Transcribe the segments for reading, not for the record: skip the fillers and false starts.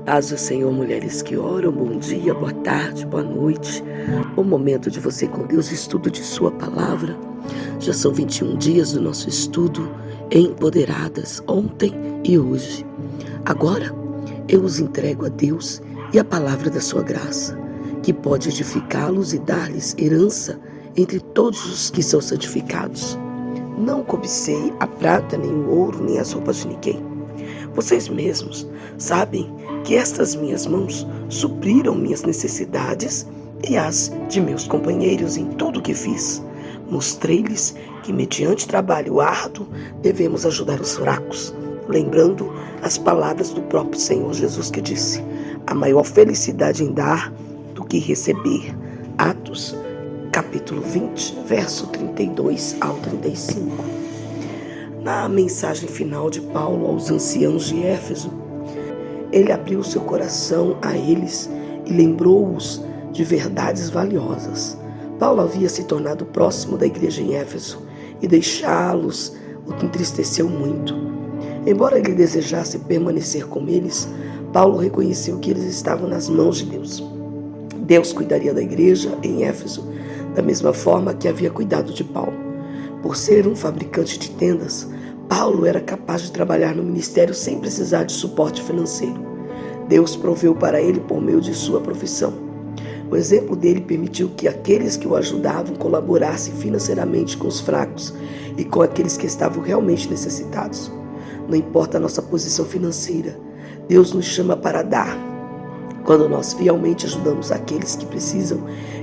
Paz do Senhor, mulheres que oram, bom dia, boa tarde, boa noite. O momento de você com Deus, estudo de sua palavra. Já são 21 dias do nosso estudo Empoderadas, ontem e hoje. Agora, eu os entrego a Deus e a palavra da sua graça, que pode edificá-los e dar-lhes herança entre todos os que são santificados. Não cobicei a prata, nem o ouro, nem as roupas de ninguém. Vocês mesmos sabem que estas minhas mãos supriram minhas necessidades e as de meus companheiros em tudo o que fiz. Mostrei-lhes que, mediante trabalho árduo, devemos ajudar os fracos, lembrando as palavras do próprio Senhor Jesus que disse: há maior felicidade em dar do que receber. Atos, capítulo 20, verso 32 ao 35. Na mensagem final de Paulo aos anciãos de Éfeso, ele abriu seu coração a eles e lembrou-os de verdades valiosas. Paulo havia se tornado próximo da igreja em Éfeso e deixá-los o entristeceu muito. Embora ele desejasse permanecer com eles, Paulo reconheceu que eles estavam nas mãos de Deus. Deus cuidaria da igreja em Éfeso da mesma forma que havia cuidado de Paulo. Por ser um fabricante de tendas, Paulo era capaz de trabalhar no ministério sem precisar de suporte financeiro. Deus proveu para ele por meio de sua profissão. O exemplo dele permitiu que aqueles que o ajudavam colaborassem financeiramente com os fracos e com aqueles que estavam realmente necessitados. Não importa a nossa posição financeira, Deus nos chama para dar. Quando nós fielmente ajudamos aqueles que precisam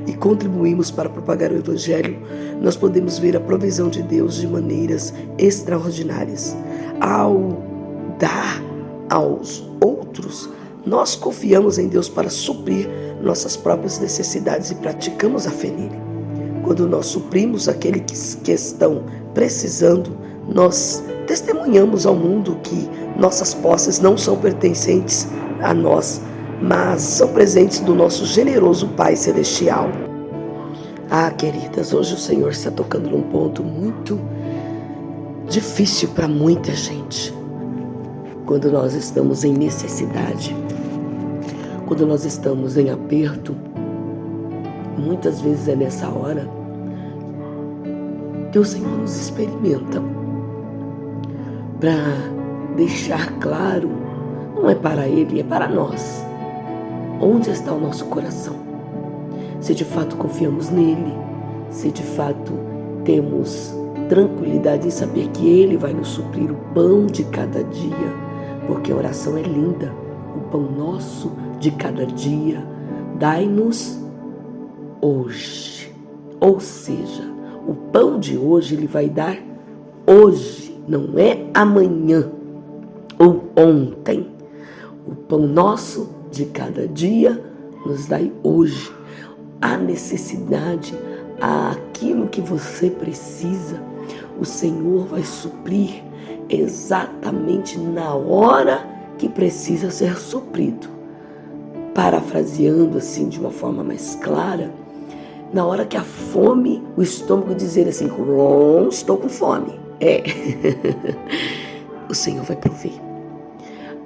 e contribuímos para propagar o Evangelho, nós podemos ver a provisão de Deus de maneiras extraordinárias. Ao dar aos outros, nós confiamos em Deus para suprir nossas próprias necessidades e praticamos a fé nele. Quando nós suprimos aqueles que estão precisando, nós testemunhamos ao mundo que nossas posses não são pertencentes a nós, mas são presentes do nosso generoso Pai Celestial. Queridas, hoje o Senhor está tocando num ponto muito difícil para muita gente. Quando nós estamos em necessidade, quando nós estamos em aperto, muitas vezes é nessa hora que o Senhor nos experimenta para deixar claro, não é para Ele, é para nós. Onde está o nosso coração? Se de fato confiamos nele, se de fato temos tranquilidade em saber que ele vai nos suprir o pão de cada dia, porque a oração é linda. O pão nosso de cada dia, dai-nos hoje. Ou seja, o pão de hoje ele vai dar hoje, não é amanhã ou ontem. O pão nosso de cada dia nos dai hoje. A necessidade, aquilo que você precisa, o Senhor vai suprir exatamente na hora que precisa ser suprido. Parafraseando assim de uma forma mais clara, na hora que a fome, o estômago dizer assim, estou com fome, o Senhor vai prover.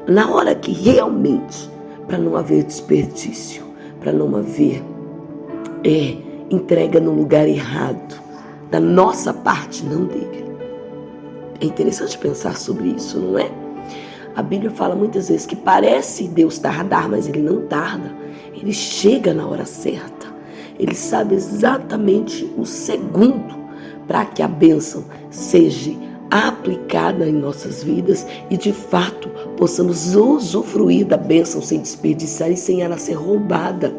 Na hora que realmente, para não haver desperdício, para não haver entrega no lugar errado, da nossa parte, não dele. É interessante pensar sobre isso, não é? A Bíblia fala muitas vezes que parece Deus tardar, mas ele não tarda. Ele chega na hora certa. Ele sabe exatamente o segundo para que a bênção seja aplicada em nossas vidas e de fato possamos usufruir da bênção sem desperdiçar e sem ela ser roubada.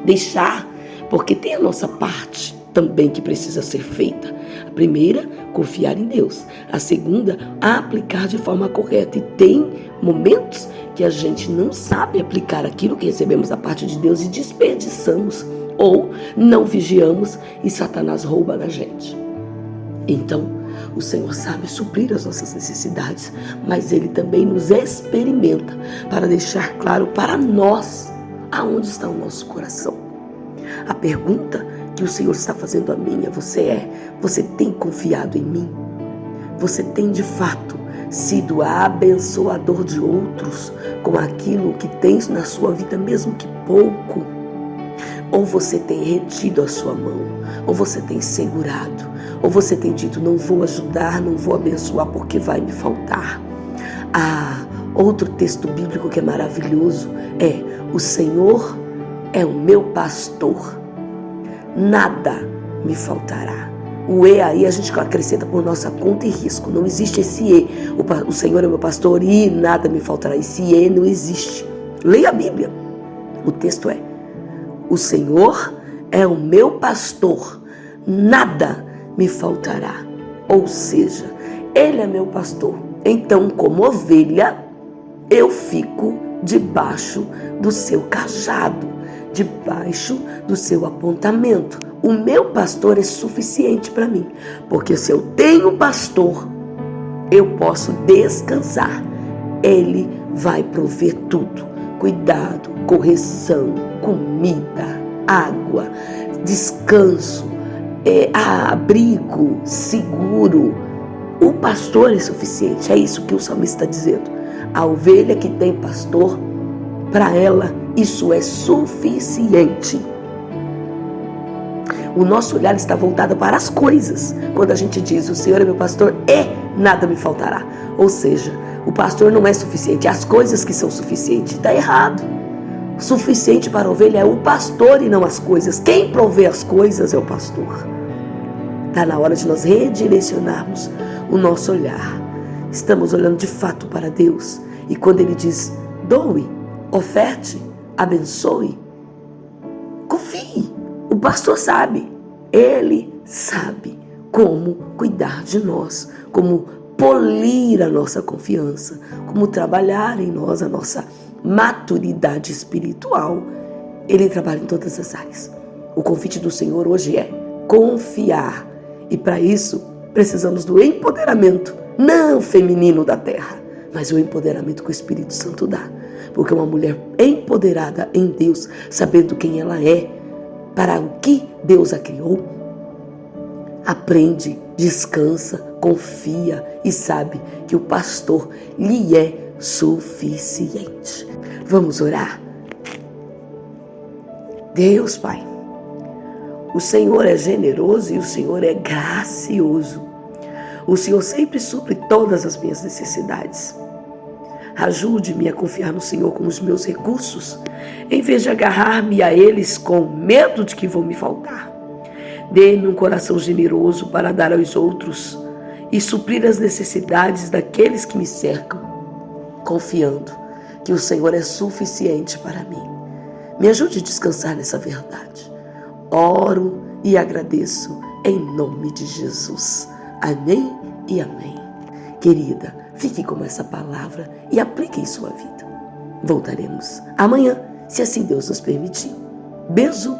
Deixar, porque tem a nossa parte também que precisa ser feita. A primeira, confiar em Deus. A segunda, aplicar de forma correta. E tem momentos que a gente não sabe aplicar aquilo que recebemos da parte de Deus e desperdiçamos ou não vigiamos e Satanás rouba da gente. Então, o Senhor sabe suprir as nossas necessidades, mas Ele também nos experimenta para deixar claro para nós aonde está o nosso coração. A pergunta que o Senhor está fazendo a mim e a você você tem confiado em mim? Você tem de fato sido abençoador de outros com aquilo que tens na sua vida, mesmo que pouco? Ou você tem retido a sua mão, ou você tem segurado, ou você tem dito, não vou ajudar, não vou abençoar porque vai me faltar. Outro texto bíblico que é maravilhoso é: o Senhor é o meu pastor, nada me faltará. O E aí a gente acrescenta por nossa conta e risco. Não existe esse E. O Senhor é meu pastor e nada me faltará. Esse E não existe. Leia a Bíblia. O texto é: o Senhor é o meu pastor, nada me faltará. Ou seja, Ele é meu pastor. Então, como ovelha, eu fico debaixo do seu cajado, debaixo do seu apontamento. O meu pastor é suficiente para mim, porque se eu tenho pastor, eu posso descansar. Ele vai prover tudo: cuidado, correção, comida, água, descanso, abrigo, seguro. O pastor é suficiente. É isso que o salmista está dizendo. A ovelha que tem pastor, para ela isso é suficiente. O nosso olhar está voltado para as coisas. Quando a gente diz, o Senhor é meu pastor e nada me faltará. Ou seja, o pastor não é suficiente, as coisas que são suficientes. Está errado. O suficiente para a ovelha é o pastor e não as coisas. Quem provê as coisas é o pastor. Está na hora de nós redirecionarmos o nosso olhar. Estamos olhando de fato para Deus. E quando Ele diz, doe, oferte, abençoe, confie. O pastor sabe. Ele sabe como cuidar de nós, como polir a nossa confiança, como trabalhar em nós a nossa maturidade espiritual. Ele trabalha em todas as áreas. O convite do Senhor hoje é confiar. E para isso, precisamos do empoderamento, não feminino da terra, mas o empoderamento que o Espírito Santo dá. Porque uma mulher empoderada em Deus, sabendo quem ela é, para o que Deus a criou, aprende, descansa, confia e sabe que o pastor lhe é suficiente. Vamos orar? Deus, Pai, o Senhor é generoso e o Senhor é gracioso. O Senhor sempre supre todas as minhas necessidades. Ajude-me a confiar no Senhor com os meus recursos, em vez de agarrar-me a eles com medo de que vão me faltar. Dê-me um coração generoso para dar aos outros e suprir as necessidades daqueles que me cercam, confiando que o Senhor é suficiente para mim. Me ajude a descansar nessa verdade. Oro e agradeço em nome de Jesus. Amém e amém. Querida, fique com essa palavra e aplique em sua vida. Voltaremos amanhã, se assim Deus nos permitir. Beijo